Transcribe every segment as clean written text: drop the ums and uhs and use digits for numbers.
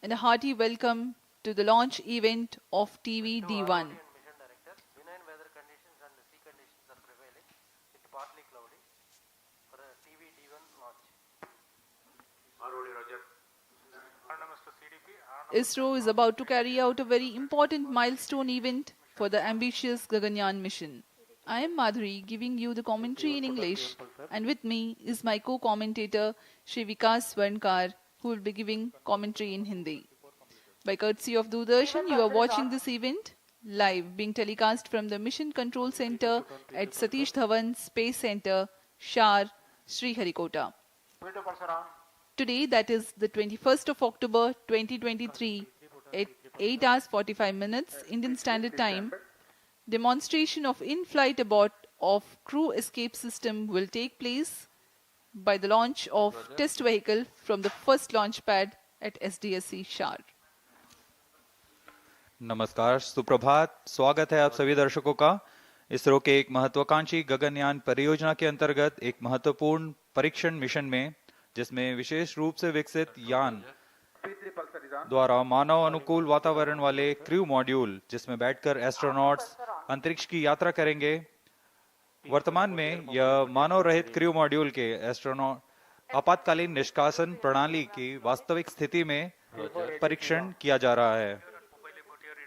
and a hearty welcome to the launch event of TV-D1. Benign weather conditions and the sea conditions are prevailing. It's partly cloudy for a TV-D1 launch. ISRO is about to carry out a very important milestone event for the ambitious Gaganyaan mission. I am Madhuri giving you the commentary in English, and with me is my co-commentator Shri Vikas Swarnkar, who will be giving commentary in Hindi. By courtesy of Doordarshan, you are watching this event live, being telecast from the Mission Control Center at Satish Dhawan Space Center, Shar, Sriharikota. Today, that is the 21st of October 2023, at 8 hours 45 minutes Indian Standard Time, demonstration of in-flight abort of crew escape system will take place by the launch of test vehicle from the first launch pad at SDSC Shar. नमस्कार, सुप्रभात। स्वागत है आप सभी दर्शकों का इसरो के एक महत्वाकांक्षी गगनयान परियोजना के अंतर्गत एक महत्वपूर्ण परीक्षण मिशन में, जिसमें विशेष रूप से विकसित यान द्वारा मानव अनुकूल वातावरण वाले क्रू मॉड्यूल, जिसमें बैठकर एस्ट्रोनॉट्स अंतरिक्ष की यात्रा करेंगे। वर्तमान में यह मानव रहित क्रू मॉड्यूल के एस्ट्रोनॉट आपातकालीन निष्कासन प्रणाली की वास्तविक स्थिति में परीक्षण किया जा रहा है।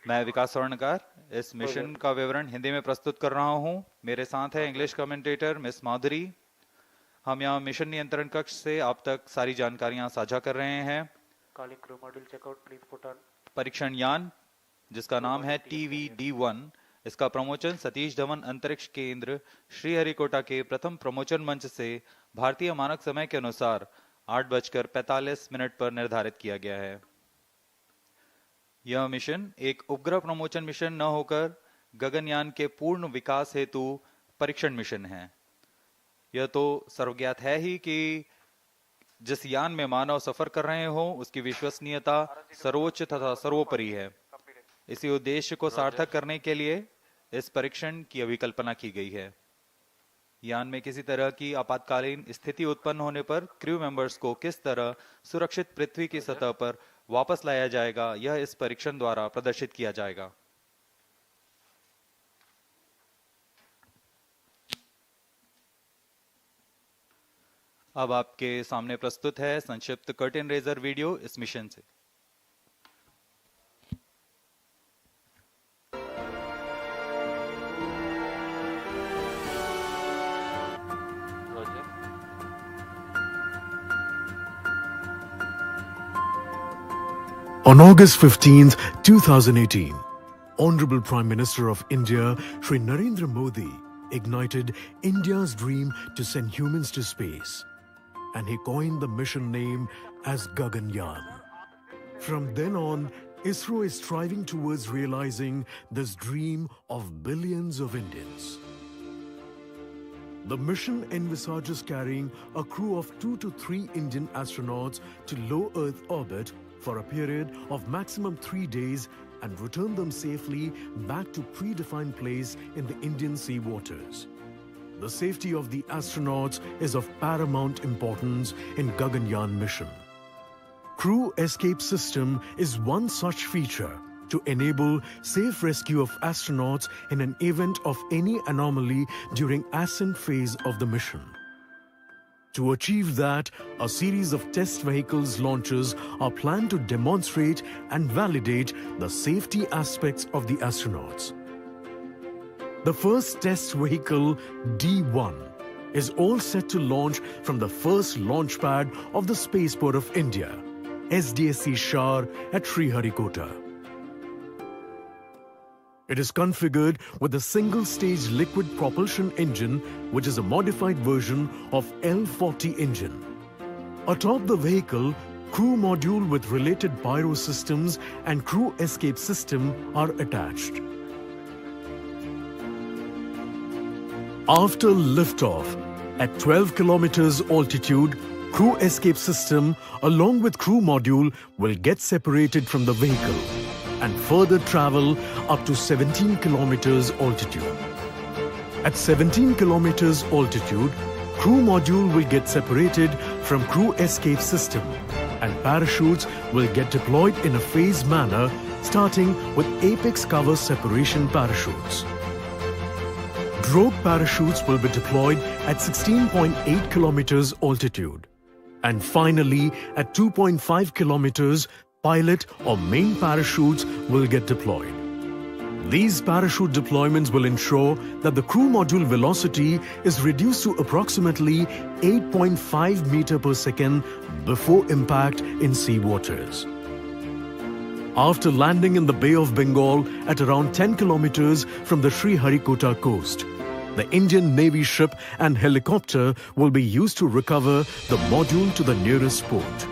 मैं विकास स्वर्णकार इस मिशन का विवरण हिंदी में प्रस्तुत कर रहा हूं। मेरे साथ है इंग्लिश कमेंटेटर मिस माधुरी। हम यहाँ मिशन नियंत्रण कक्ष से आप तक सारी जानकारियां साझा कर रहे हैं। परीक्षण यान, जिसका नाम है TV-D1, इसका प्रमोचन सतीश धवन अंतरिक्ष केंद्र श्रीहरिकोटा के प्रथम प्रमोचन मंच से भारतीय मानक समय के अनुसार 8:45 पर निर्धारित किया गया है। यह मिशन एक उपग्रह प्रमोचन मिशन न होकर गगनयान के पूर्ण विकास हेतु परीक्षण मिशन है। यह तो सर्वज्ञात है ही कि जिस यान में मानव सफर कर रहे हो, उसकी विश्वसनीयता सर्वोच्च तथा सर्वोपरि है। इसी उद्देश्य को सार्थक करने के लिए इस परीक्षण की अभिकल्पना की गई है। यान में किसी तरह की आपातकालीन स्थिति उत्पन्न होने पर क्रू मेंबर्स को किस तरह सुरक्षित पृथ्वी की सतह पर वापस लाया जाएगा, यह इस परीक्षण द्वारा प्रदर्शित किया जाएगा। अब आपके सामने प्रस्तुत है संक्षिप्त कर्टेन रेजर वीडियो इस मिशन से। On August 15th, 2018, Honorable Prime Minister of India, Shri Narendra Modi, ignited India's dream to send humans to space, and he coined the mission name as Gaganyaan. From then on, ISRO is striving towards realizing this dream of billions of Indians. The mission envisages carrying a crew of 2 to 3 Indian astronauts to low Earth orbit for a period of maximum 3 days and return them safely back to predefined place in the Indian sea waters. The safety of the astronauts is of paramount importance in Gaganyaan mission. Crew escape system is one such feature to enable safe rescue of astronauts in an event of any anomaly during ascent phase of the mission. To achieve that, a series of test vehicles launches are planned to demonstrate and validate the safety aspects of the astronauts. The first test vehicle, D1, is all set to launch from the first launch pad of the Spaceport of India, SDSC Shar at Sriharikota. It is configured with a single-stage liquid propulsion engine, which is a modified version of L40 engine. Atop the vehicle, crew module with related pyro systems and crew escape system are attached. After liftoff, at 12 kilometers altitude, crew escape system along with crew module will get separated from the vehicle and further travel up to 17 kilometers altitude. At 17 kilometers altitude, crew module will get separated from crew escape system and parachutes will get deployed in a phased manner, starting with apex cover separation parachutes. Drogue parachutes will be deployed at 16.8 kilometers altitude. And finally, at 2.5 kilometers, pilot or main parachutes will get deployed. These parachute deployments will ensure that the crew module velocity is reduced to approximately 8.5 meter per second before impact in sea waters. After landing in the Bay of Bengal at around 10 kilometers from the Sriharikota coast, the Indian Navy ship and helicopter will be used to recover the module to the nearest port.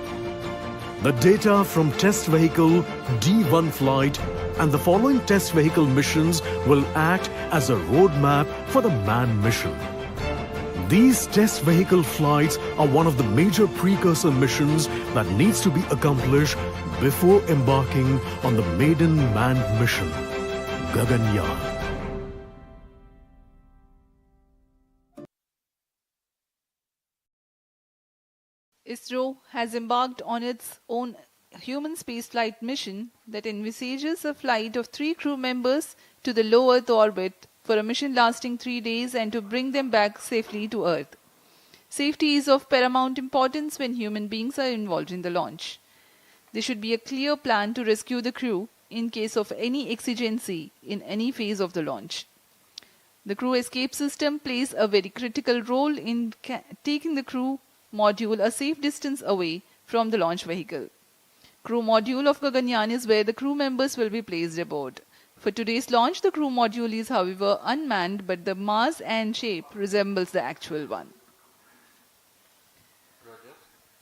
The data from test vehicle D1 flight and the following test vehicle missions will act as a roadmap for the manned mission. These test vehicle flights are one of the major precursor missions that needs to be accomplished before embarking on the maiden manned mission, Gaganyaan. ISRO has embarked on its own human spaceflight mission that envisages a flight of 3 crew members to the low Earth orbit for a mission lasting 3 days and to bring them back safely to Earth. Safety is of paramount importance when human beings are involved in the launch. There should be a clear plan to rescue the crew in case of any exigency in any phase of the launch. The crew escape system plays a very critical role in taking the crew module a safe distance away from the launch vehicle. Crew module of Gaganyaan is where the crew members will be placed aboard. For today's launch, the crew module is however unmanned, but the mass and shape resembles the actual one.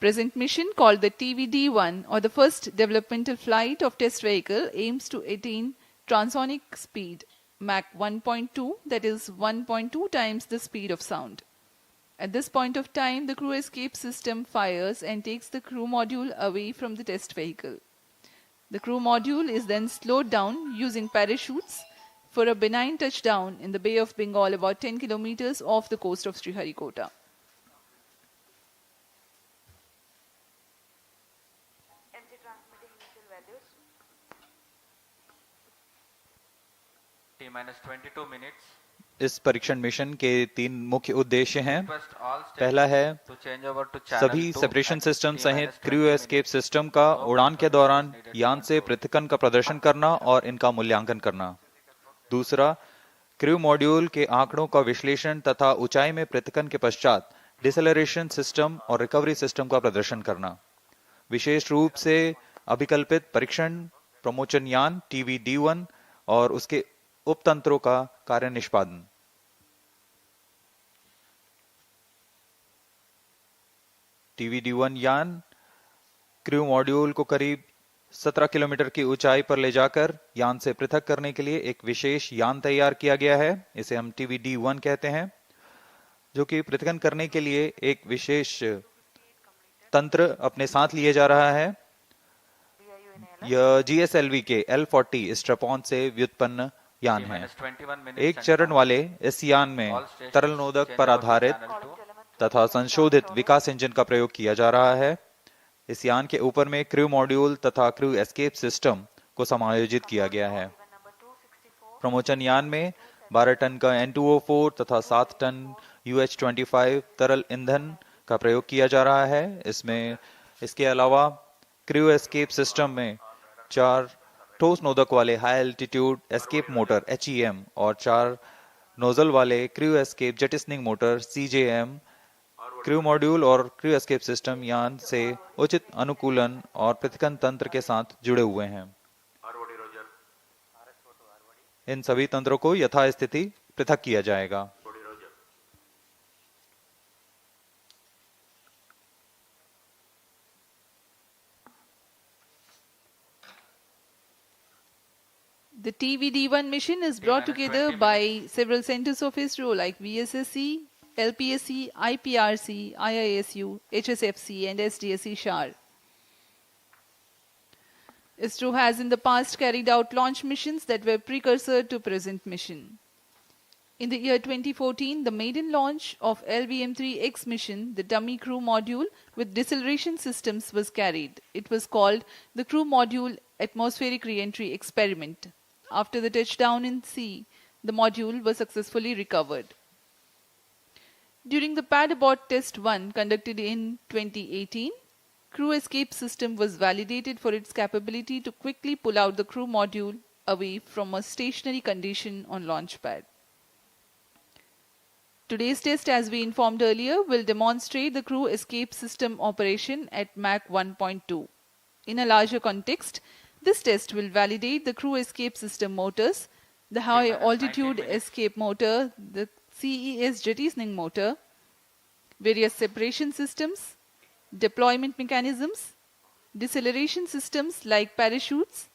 Present mission, called the TV-D1 or the first developmental flight of test vehicle, aims to attain transonic speed Mach 1.2, that is 1.2 times the speed of sound. At this point of time, the crew escape system fires and takes the crew module away from the test vehicle. The crew module is then slowed down using parachutes for a benign touchdown in the Bay of Bengal about 10 kilometers off the coast of Sriharikota. MC transmitting initial values. T-minus 22 minutes. इस परीक्षण mission के 3 मुख्य उद्देश्य हैं। Request all stations पहला है to change over to channel सभी 2 separation at system T-minus सहित 20 क्रू एस्केप minutes. सिस्टम का उड़ान के दौरान यान से पृथक्करण का प्रदर्शन करना और इनका मूल्यांकन करना। दूसरा, क्रू मॉड्यूल के आंकड़ों का विश्लेषण तथा ऊंचाई में पृथक्करण के पश्चात डिसेलरेशन सिस्टम और रिकवरी सिस्टम का प्रदर्शन करना। विशेष रूप से अभिकल्पित परीक्षण प्रमोचन यान TV-D1 और उसके उपतंत्रों का कार्य निष्पादन। TV-D1 यान क्रू मॉड्यूल को करीब 17 किलोमीटर की ऊंचाई पर ले जाकर यान से पृथक करने के लिए एक विशेष यान तैयार किया गया है। इसे हम TV-D1 कहते हैं, जो कि पृथक्करण करने के लिए एक विशेष तंत्र अपने साथ लिए जा रहा है। यह GSLV के L40 स्ट्रैप-ऑन से व्युत्पन्न यान है। एक चरण वाले इस यान में तरल नोदक पर आधारित तथा संशोधित विकास इंजन का प्रयोग किया जा रहा है। इस यान के ऊपर में क्रू मॉड्यूल तथा क्रू एस्केप सिस्टम को समायोजित किया गया है। प्रमोचन यान में 12 टन का N2O4 तथा 7 टन UH-25 तरल ईंधन का प्रयोग किया जा रहा है। इसके अलावा क्रू एस्केप सिस्टम में 4 ठोस नोदक वाले high altitude escape motor HEM और 4 नोजल वाले crew escape jettisoning motor CJM crew module और क्रू एस्केप सिस्टम यान से उचित अनुकूलन और पृथक्करण तंत्र के साथ जुड़े हुए हैं। इन सभी तंत्रों को यथास्थिति पृथक किया जाएगा। The TV-D1 mission is brought together by several centers of ISRO like VSSC, LPSC, IPRC, IISU, HSFC and SDSC SHAR. ISRO has in the past carried out launch missions that were precursor to present mission. In the year 2014, the maiden launch of LVM-3X mission, the dummy crew module with deceleration systems was carried. It was called the Crew Module Atmospheric Reentry Experiment. After the touchdown in sea, the module was successfully recovered. During the Pad Abort Test 1 conducted in 2018, Crew Escape System was validated for its capability to quickly pull out the crew module away from a stationary condition on launch pad. Today's test, as we informed earlier, will demonstrate the crew escape system operation at Mach 1.2. In a larger context, this test will validate the crew escape system motors, the high altitude escape motor, the CES jettisoning motor, various separation systems, deployment mechanisms, deceleration systems like parachutes,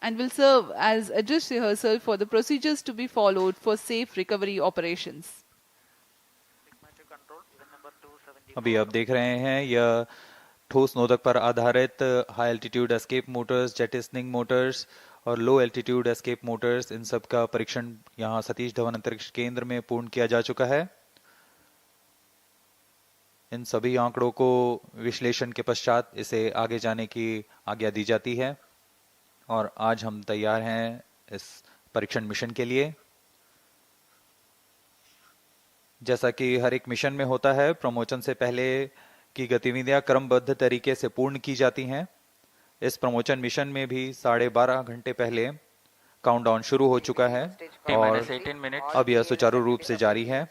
and will serve as a dress rehearsal for the procedures to be followed for safe recovery operations. अभी आप देख रहे हैं यह ठोस नोदक पर आधारित high altitude escape motors, jettisoning motors और लो एल्टीट्यूड एस्केप मोटर्स, इन सब का परीक्षण यहां सतीश धवन अंतरिक्ष केंद्र में पूर्ण किया जा चुका है। इन सभी आंकड़ों को विश्लेषण के पश्चात इसे आगे जाने की आज्ञा दी जाती है और आज हम तैयार हैं इस परीक्षण मिशन के लिए। जैसा कि हर एक मिशन में होता है, प्रमोशन से पहले की गतिविधियां क्रमबद्ध तरीके से पूर्ण की जाती हैं। इस प्रमोशन मिशन में भी 12.5 घंटे पहले काउंटडाउन शुरू हो चुका है और अब यह सुचारू रूप से जारी है।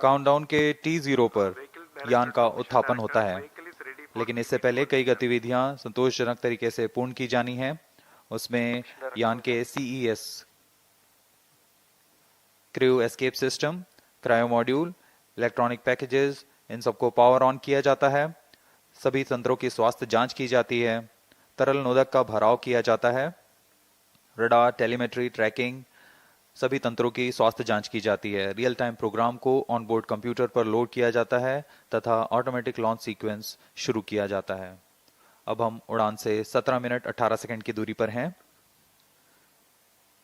काउंटडाउन के T0 पर यान का उत्थापन होता है, लेकिन इससे पहले कई गतिविधियां संतोषजनक तरीके से पूर्ण की जानी है। उसमें यान के CES crew escape system, cryo module, electronic packages, इन सबको पावर ऑन किया जाता है। सभी तंत्रों की स्वास्थ्य जांच की जाती है। तरल नोदक का भराव किया जाता है। रडार, टेलीमेट्री, ट्रैकिंग, सभी तंत्रों की स्वास्थ्य जांच की जाती है। रियल टाइम प्रोग्राम को ऑन बोर्ड कंप्यूटर पर लोड किया जाता है तथा ऑटोमेटिक लॉन्च सीक्वेंस शुरू किया जाता है। अब हम उड़ान से 17 मिनट 18 सेकंड की दूरी पर हैं।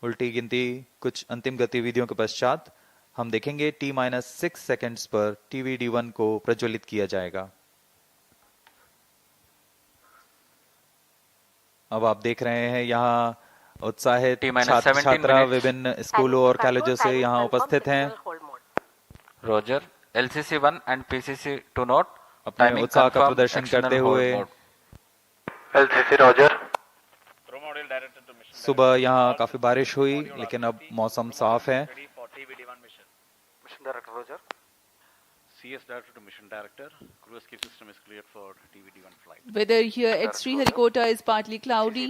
उल्टी गिनती कुछ अंतिम गतिविधियों के पश्चात हम देखेंगे T-6 सेकंड्स पर TV-D1 को प्रज्वलित किया जाएगा। अब आप देख रहे हैं यहाँ उत्साहित छात्र छात्रा विभिन्न स्कूलों और कॉलेजों से यहाँ उपस्थित हैं। Roger, LCC1 and PCC2 note, अपने उत्साह का प्रदर्शन करते हुए LCC रोजर। सुबह यहाँ काफी बारिश हुई, लेकिन अब मौसम साफ है। Mission director Roger. CS director to mission director, crew escape system is cleared for TV-D1 flight. Weather here at Sriharikota is partly cloudy.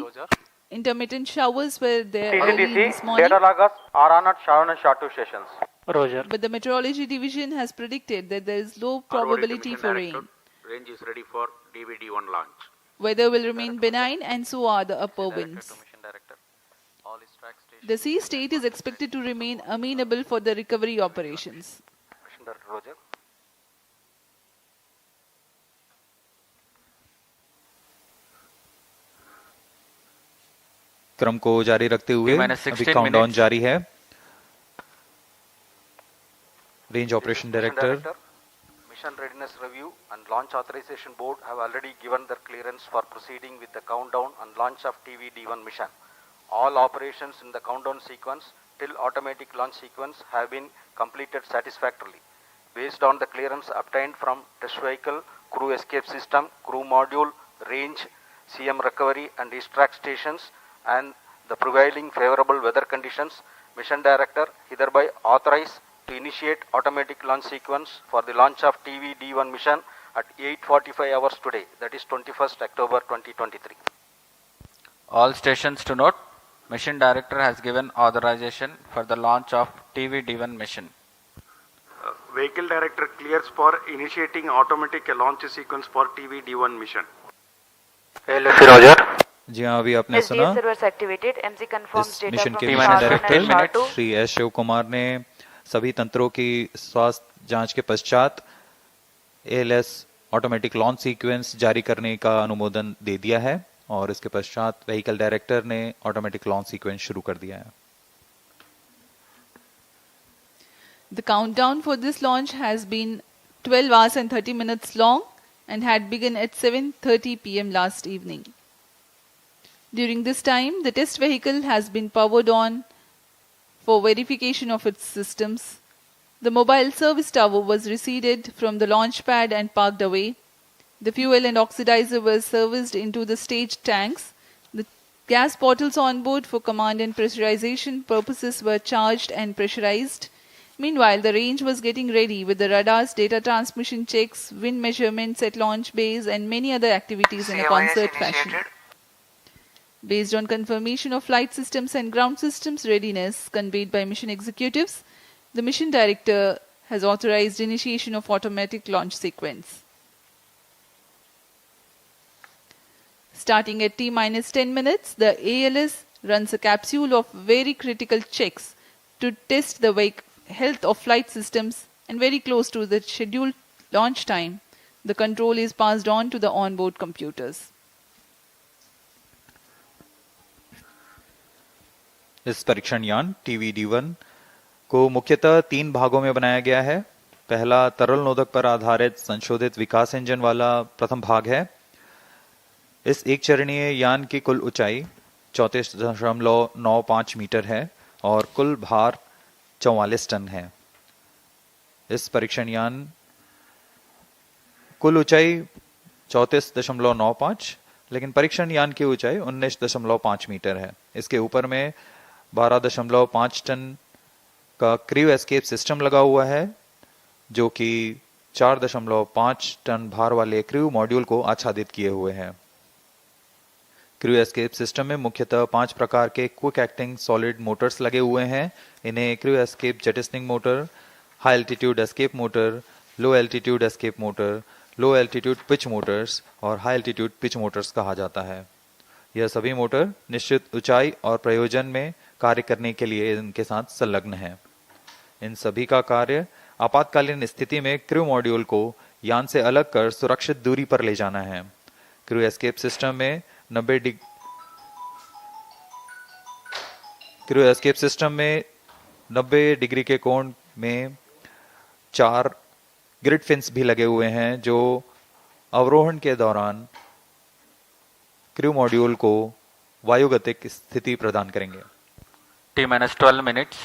Intermittent showers were there early this morning, data loggers are on at Sharon and Shatu stations. Roger. but the meteorology division has predicted that there is low probability for rain. Range is ready for TV-D1 launch. Weather will remain benign and so are the upper winds. Mission director. All is track station. The sea state is expected to remain amenable for the recovery operations. Mission director Roger. क्रम को जारी रखते हुए अभी countdown जारी है। Range operation director, Mission readiness review and launch authorization board have already given their clearance for proceeding with the countdown and launch of TV-D1 mission. All operations in the countdown sequence till automatic launch sequence have been completed satisfactorily. Based on the clearance obtained from test vehicle, crew escape system, crew module, range, CM recovery and extract stations and the prevailing favorable weather conditions, Mission Director hereby authorized to initiate automatic launch sequence for the launch of TV-D1 mission at 8:45 hours today, that is 21st October 2023. All stations to note, Mission Director has given authorization for the launch of TV-D1 mission. Vehicle Director clears for initiating automatic launch sequence for TV-D1 mission. LFC Roger. जी हाँ, अभी आपने सुना SDF servers activated. MC confirms इस data mission from के the mission Sharwan director and Shatu. Shri S Shiv Kumar ने सभी तंत्रों की स्वास्थ्य जांच के पश्चात ALS ऑटोमेटिक लॉन्च सीक्वेंस जारी करने का अनुमोदन दे दिया है और इसके पश्चात व्हीकल डायरेक्टर ने ऑटोमेटिक लॉन्च सीक्वेंस शुरू कर दिया है। The countdown for this launch has been 12 hours and 30 minutes long and had begun at 7:30 p.m. last evening. During this time, the test vehicle has been powered on for verification of its systems. The mobile service tower was receded from the launch pad and parked away. The fuel and oxidizer were serviced into the stage tanks. The gas bottles on board for command and pressurization purposes were charged and pressurized. Meanwhile, the range was getting ready with the radars, data transmission checks, wind measurements at launch bays, and many other activities in a concert fashion. Based on confirmation of flight systems and ground systems readiness conveyed by mission executives, the mission director has authorized initiation of automatic launch sequence. Starting at T-10 minutes, the ALS runs a capsule of very critical checks to test the health of flight systems, and very close to the scheduled launch time, the control is passed on to the onboard computers. इस परीक्षण यान TV-D1 को मुख्यतः 3 भागों में बनाया गया है। पहला तरल नोदक पर आधारित संशोधित विकास इंजन वाला प्रथम भाग है। इस एक चरणीय यान की कुल ऊंचाई 34.95 मीटर है और कुल भार 44 टन है। इस परीक्षण यान कुल ऊंचाई 34.95, लेकिन परीक्षण यान की ऊंचाई 19.5 मीटर है। इसके ऊपर में 12.5 टन का क्रू एस्केप सिस्टम लगा हुआ है, जो कि 4.5 टन भार वाले क्रू मॉड्यूल को आच्छादित किए हुए हैं। क्रू एस्केप सिस्टम में मुख्यतः 5 प्रकार के क्विक एक्टिंग सॉलिड मोटर्स लगे हुए हैं। इन्हें crew escape jettisoning motor, high altitude escape motor, low altitude escape motor, low altitude pitch motors और हाई एल्टीट्यूड पिच मोटर्स कहा जाता है। यह सभी मोटर निश्चित ऊंचाई और प्रयोजन में कार्य करने के लिए इनके साथ संलग्न है। इन सभी का कार्य आपातकालीन स्थिति में क्रू मॉड्यूल को यान से अलग कर सुरक्षित दूरी पर ले जाना है। क्रू एस्केप सिस्टम में 90 डिग्री के कोण में 4 ग्रिड फिन्स भी लगे हुए हैं, जो अवरोहण के दौरान क्रू मॉड्यूल को वायुगतिक स्थिति प्रदान करेंगे। T-12 minutes.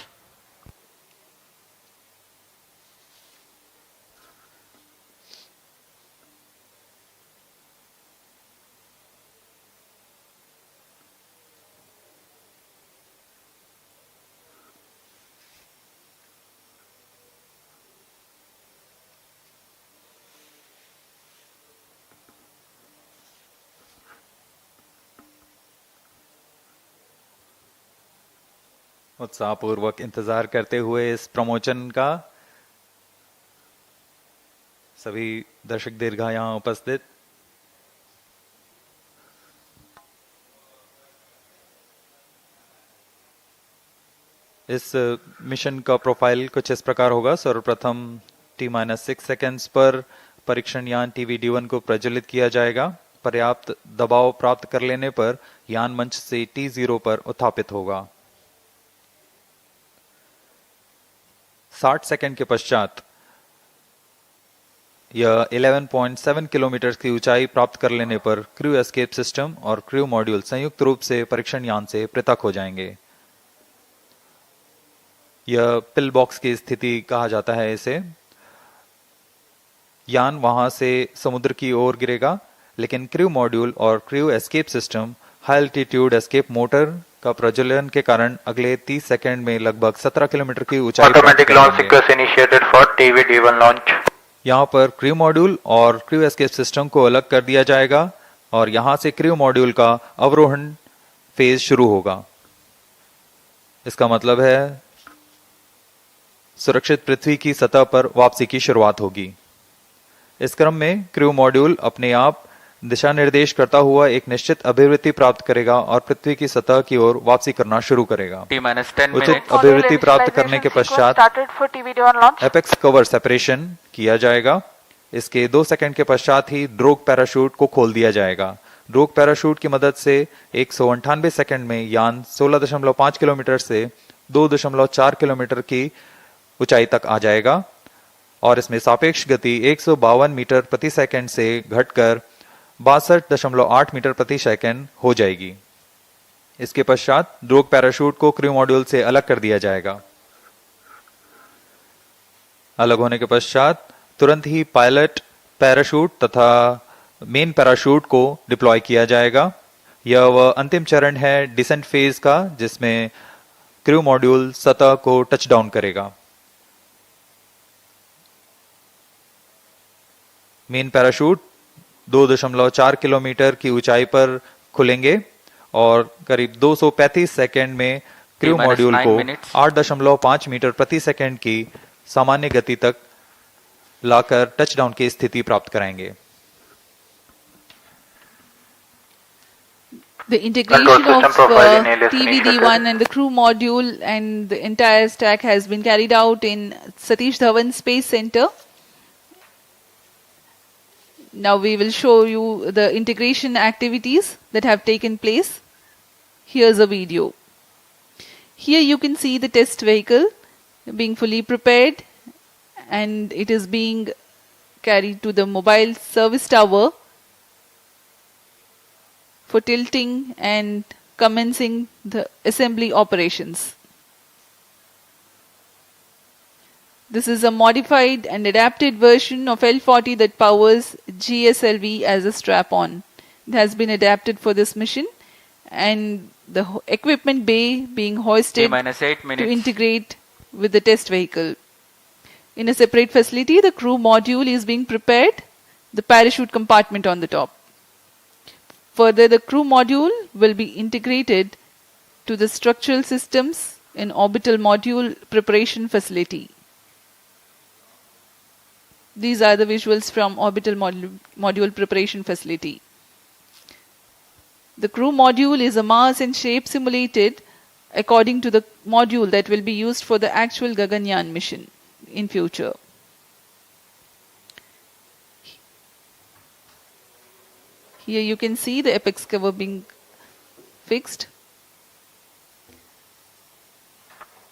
उत्साहपूर्वक इंतजार करते हुए इस प्रमोशन का सभी दर्शक दीर्घा यहां उपस्थित। इस मिशन का प्रोफाइल कुछ इस प्रकार होगा। सर्वप्रथम T-6 सेकेंड्स पर परीक्षण यान TV-D1 को प्रज्वलित किया जाएगा। पर्याप्त दबाव प्राप्त कर लेने पर यान मंच से T0 पर उत्थापित होगा। 60 सेकंड के पश्चात यह 11.7 किलोमीटर की ऊंचाई प्राप्त कर लेने पर क्रू एस्केप सिस्टम और क्रू मॉड्यूल संयुक्त रूप से परीक्षण यान से पृथक हो जाएंगे। यह पिल बॉक्स की स्थिति कहा जाता है इसे। यान वहां से समुद्र की ओर गिरेगा, लेकिन क्रू मॉड्यूल और crew escape system high altitude escape motor का प्रज्वलन के कारण अगले 30 सेकंड में लगभग 17 किलोमीटर की ऊंचाई Automatic launch sequence initiated for TV-D1 launch. यहाँ पर क्रू मॉड्यूल और क्रू एस्केप सिस्टम को अलग कर दिया जाएगा और यहाँ से क्रू मॉड्यूल का अवरोहण फेज शुरू होगा। इसका मतलब है सुरक्षित पृथ्वी की सतह पर वापसी की शुरुआत होगी। इस क्रम में क्रू मॉड्यूल अपने आप दिशा निर्देश करता हुआ एक निश्चित अभिवृत्ति प्राप्त करेगा और पृथ्वी की सतह की ओर वापसी करना शुरू करेगा। उचित अभिवृत्ति प्राप्त करने के पश्चात एपेक्स कवर सेपरेशन किया जाएगा। इसके 2 सेकंड के पश्चात ही ड्रोग पैराशूट को खोल दिया जाएगा। ड्रोग पैराशूट की मदद से 198 सेकंड में यान 16.5 किलोमीटर से 2.4 किलोमीटर की ऊंचाई तक आ जाएगा और इसमें सापेक्ष गति 152 मीटर प्रति सेकंड से घटकर 62.8 मीटर प्रति सेकंड हो जाएगी। इसके पश्चात रोग पैराशूट को क्रू मॉड्यूल से अलग कर दिया जाएगा। अलग होने के पश्चात तुरंत ही पायलट पैराशूट तथा मेन पैराशूट को डिप्लॉय किया जाएगा। यह वह अंतिम चरण है डिसेंट फेज का, जिसमें क्रू मॉड्यूल सतह को टच डाउन करेगा। मेन पैराशूट 2.4 किलोमीटर की ऊंचाई पर खुलेंगे और करीब 235 सेकंड में क्रू मॉड्यूल को 8.5 मीटर प्रति सेकंड की सामान्य गति तक लाकर टच डाउन की स्थिति प्राप्त कराएंगे। The integration of TV-D1 and the crew module and the entire stack has been carried out in Satish Dhawan Space Center. Now we will show you the integration activities that have taken place. Here's a video. Here you can see the test vehicle being fully prepared, and it is being carried to the mobile service tower for tilting and commencing the assembly operations. This is a modified and adapted version of L40 that powers GSLV as a strap-on. It has been adapted for this mission, and the equipment bay being hoisted to integrate with the test vehicle. In a separate facility, the crew module is being prepared, the parachute compartment on the top. Further, the crew module will be integrated to the structural systems in orbital module preparation facility. These are the visuals from orbital module preparation facility. The crew module is a mass and shape simulated according to the module that will be used for the actual Gaganyaan mission in future. Here you can see the apex cover being fixed.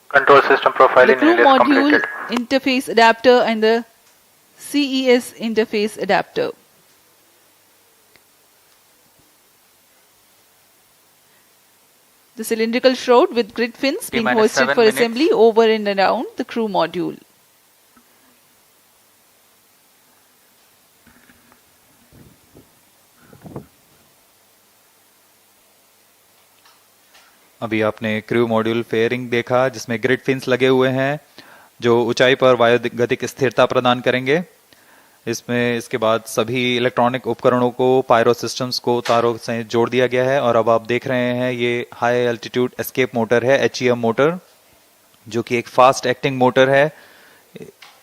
Control system profiling The crew is module completed. interface adapter and the CES interface adapter. The cylindrical shroud with grid fins being hoisted for assembly over and around the crew module. अभी आपने crew module fairing देखा, जिसमें grid fins लगे हुए हैं जो ऊंचाई पर वायुगतिक स्थिरता प्रदान करेंगे। इसमें इसके बाद सभी इलेक्ट्रॉनिक उपकरणों को, पायरो सिस्टम्स को तारों से जोड़ दिया गया है। और अब आप देख रहे हैं ये हाई एल्टीट्यूड एस्केप मोटर है, HEM मोटर, जो कि एक फास्ट एक्टिंग मोटर है।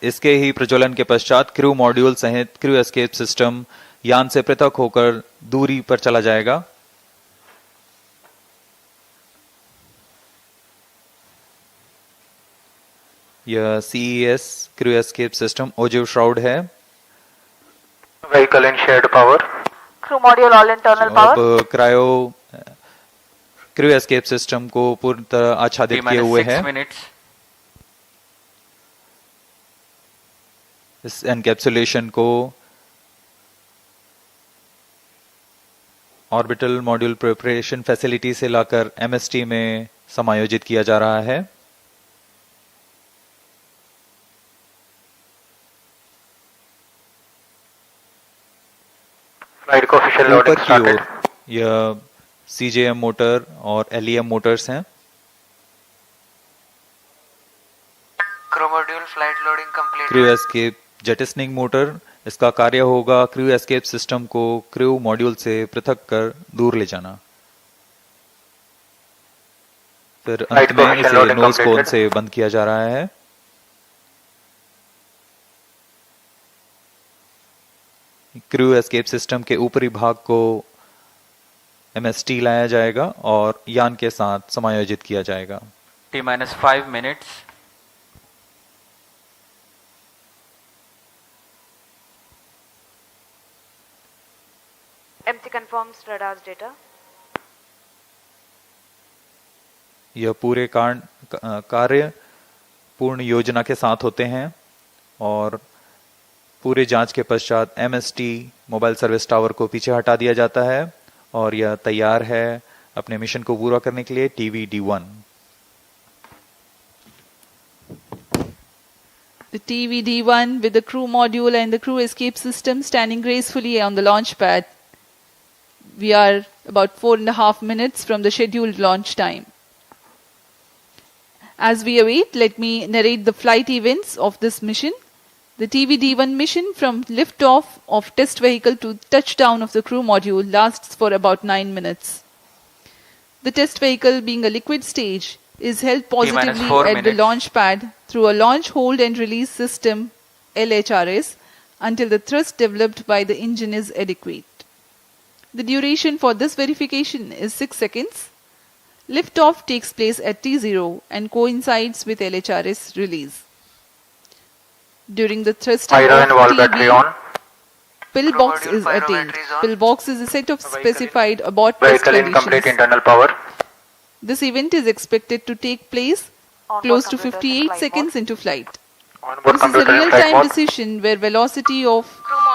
इसके ही प्रज्वलन के पश्चात क्रू मॉड्यूल सहित क्रू एस्केप सिस्टम यान से पृथक होकर दूरी पर चला जाएगा। यह CES crew escape system ogive shroud है। Vehicle in shared power. Crew module all internal power. अब क्रायो क्रू एस्केप सिस्टम को पूरी तरह आच्छादित किए हुए हैं। इस एनकैप्सुलेशन को ऑर्बिटल मॉड्यूल प्रिपरेशन फैसिलिटी से लाकर MST में समायोजित किया जा रहा है। ऊपर की ओर यह CJM मोटर और LEM मोटर्स हैं। Crew module flight loading completed. Crew escape jettisoning motor, इसका कार्य होगा क्रू एस्केप सिस्टम को क्रू मॉड्यूल से पृथक कर दूर ले जाना। फिर अंत में इसे नोज कोन से बंद किया जा रहा है। क्रू एस्केप सिस्टम के ऊपरी भाग को MST लाया जाएगा और यान के साथ समायोजित किया जाएगा। T-5 minutes. MC confirms radar's data. यह पूरे कार्य पूर्ण योजना के साथ होते हैं और पूरे जांच के पश्चात एमएसटी मोबाइल सर्विस टावर को पीछे हटा दिया जाता है और यह तैयार है अपने मिशन को पूरा करने के लिए TV-D1। The TV-D1 with the crew module and the crew escape system standing gracefully on the launch pad. We are about 4.5 minutes from the scheduled launch time. As we await, let me narrate the flight events of this mission. The TV-D1 mission from liftoff of test vehicle to touchdown of the crew module lasts for about 9 minutes. The test vehicle, being a liquid stage, is held positively at the launch pad through a launch hold and release system LHRS until the thrust developed by the engine is adequate. The duration for this verification is 6 seconds. Liftoff takes place at T0 and coincides with LHRS release. During the thrusting of TB, pillbox is attained. Pillbox is a set of specified abort test conditions. internal power. This event is expected to take place close to 58 seconds into flight. This is a real-time decision where velocity of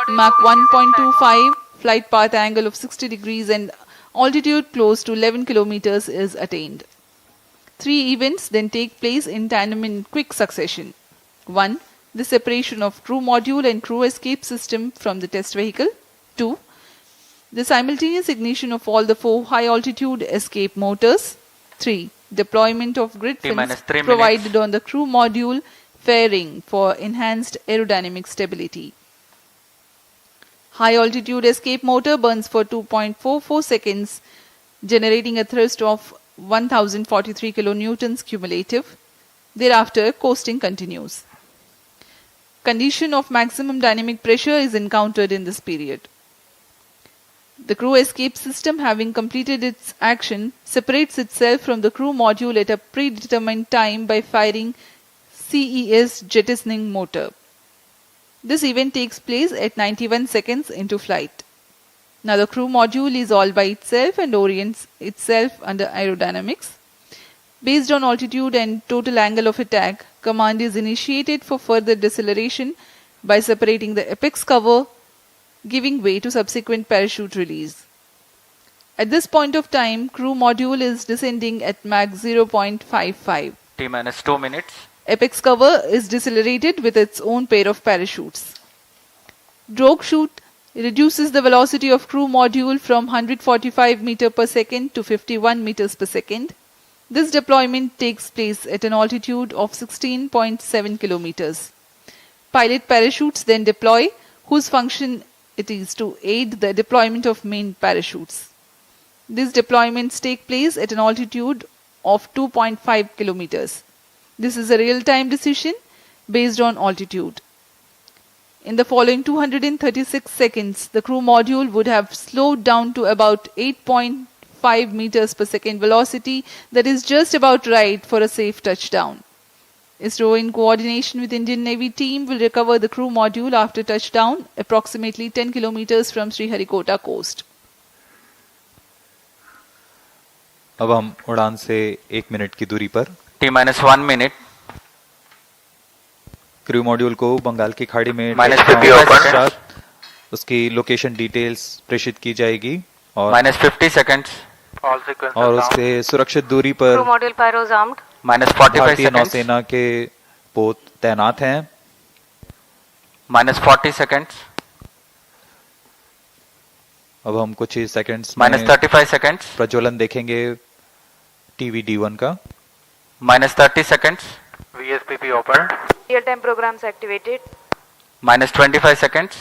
Mach 1.25, flight path angle of 60 degrees and altitude close to 11 kilometers is attained. 3 events then take place in tandem in quick succession. 1. The separation of crew module and crew escape system from the test vehicle. 2. The simultaneous ignition of all the 4 high-altitude escape motors. 3. Deployment of grid fins provided on the crew module fairing for enhanced aerodynamic stability. High-altitude escape motor burns for 2.44 seconds, generating a thrust of 1043 kilonewtons cumulative. Thereafter, coasting continues. Condition of maximum dynamic pressure is encountered in this period. The crew escape system, having completed its action, separates itself from the crew module at a predetermined time by firing CES jettisoning motor. This event takes place at 91 seconds into flight. Now the crew module is all by itself and orients itself under aerodynamics. Based on altitude and total angle of attack, command is initiated for further deceleration by separating the apex cover, giving way to subsequent parachute release. At this point of time, crew module is descending at Mach 0.55. T-minus 2 minutes. Apex cover is decelerated with its own pair of parachutes. Drogue chute reduces the velocity of crew module from 145 meters per second to 51 meters per second. This deployment takes place at an altitude of 16.7 kilometers. Pilot parachutes then deploy, whose function it is to aid the deployment of main parachutes. These deployments take place at an altitude of 2.5 kilometers. This is a real-time decision based on altitude. In the following 236 seconds, the crew module would have slowed down to about 8.5 meters per second velocity, that is just about right for a safe touchdown. ISRO, in coordination with Indian Navy team, will recover the crew module after touchdown approximately 10 kilometers from Sriharikota coast. अब हम उड़ान से 1 minute की दूरी पर T-minus 1 minute. Crew module को बंगाल की खाड़ी में -50 उसकी लोकेशन डिटेल्स प्रेषित की जाएगी और -50 seconds. और उसके सुरक्षित दूरी पर -45 भारतीय seconds. नौसेना के पोत तैनात हैं. -40 seconds. अब हम कुछ ही सेकंड्स में -35 seconds. प्रज्वलन देखेंगे TV-D1 का. -30 seconds. VSPP opened. Real-time programs activated. -25 seconds.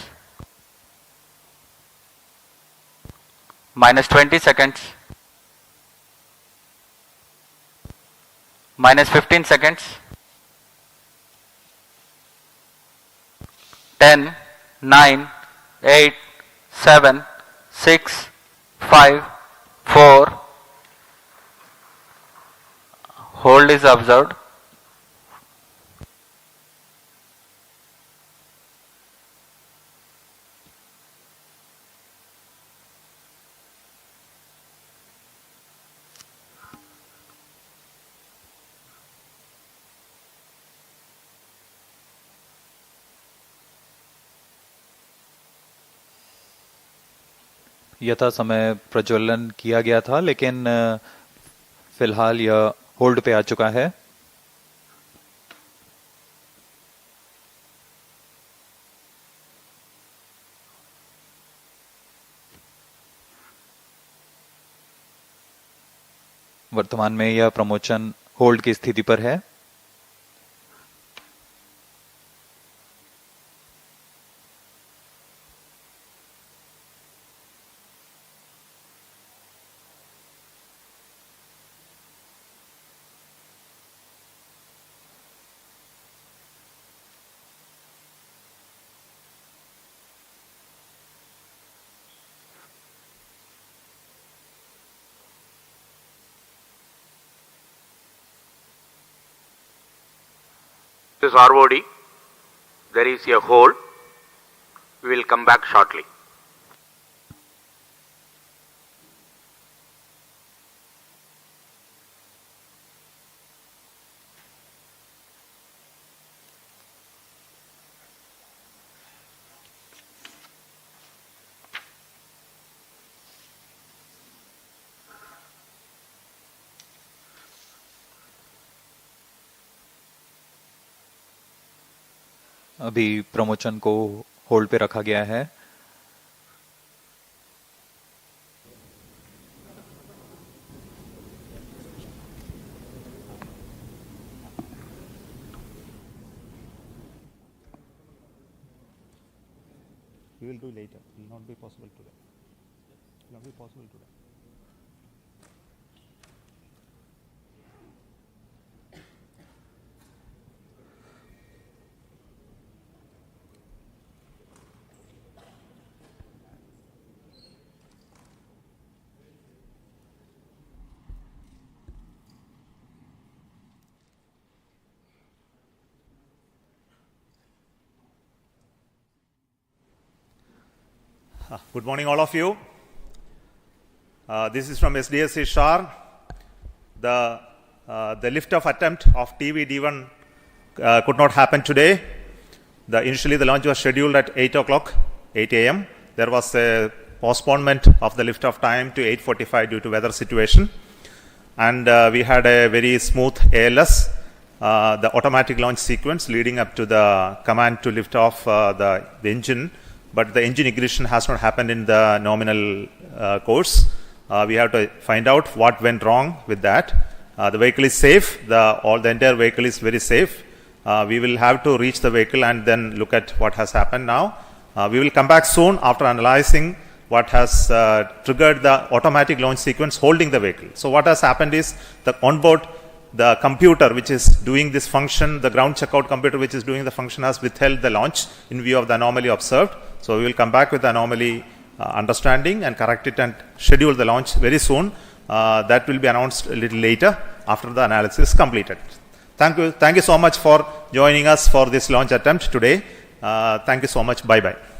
-20 seconds. -15 seconds. 10, 9, 8, 7, 6, 5, 4. Hold is observed. यथा समय प्रज्वलन किया गया था, लेकिन फिलहाल यह होल्ड पे आ चुका है। वर्तमान में यह प्रमोशन होल्ड की स्थिति पर है। This is ROD. There is a hole. We will come back shortly. अभी प्रमोशन को होल्ड पे रखा गया है। We will do later. It will not be possible today. It will not be possible today. Good morning, all of you. This is from SDSC SHAR. The lift-off attempt of TV-D1 could not happen today. Initially, the launch was scheduled at 8 o'clock, 8 a.m. There was a postponement of the lift-off time to 8:45 due to weather situation. And we had a very smooth ALS, the automatic launch sequence leading up to the command to lift off the engine. But the engine ignition has not happened in the nominal course. We have to find out what went wrong with that. The vehicle is safe. The entire vehicle is very safe. We will have to reach the vehicle and then look at what has happened now. We will come back soon after analyzing what has triggered the automatic launch sequence holding the vehicle. So what has happened is the onboard, the computer which is doing this function, the ground checkout computer which is doing the function has withheld the launch in view of the anomaly observed. So we will come back with the anomaly understanding and correct it and schedule the launch very soon. That will be announced a little later after the analysis is completed. Thank you so much for joining us for this launch attempt today. Thank you so much. Bye-bye.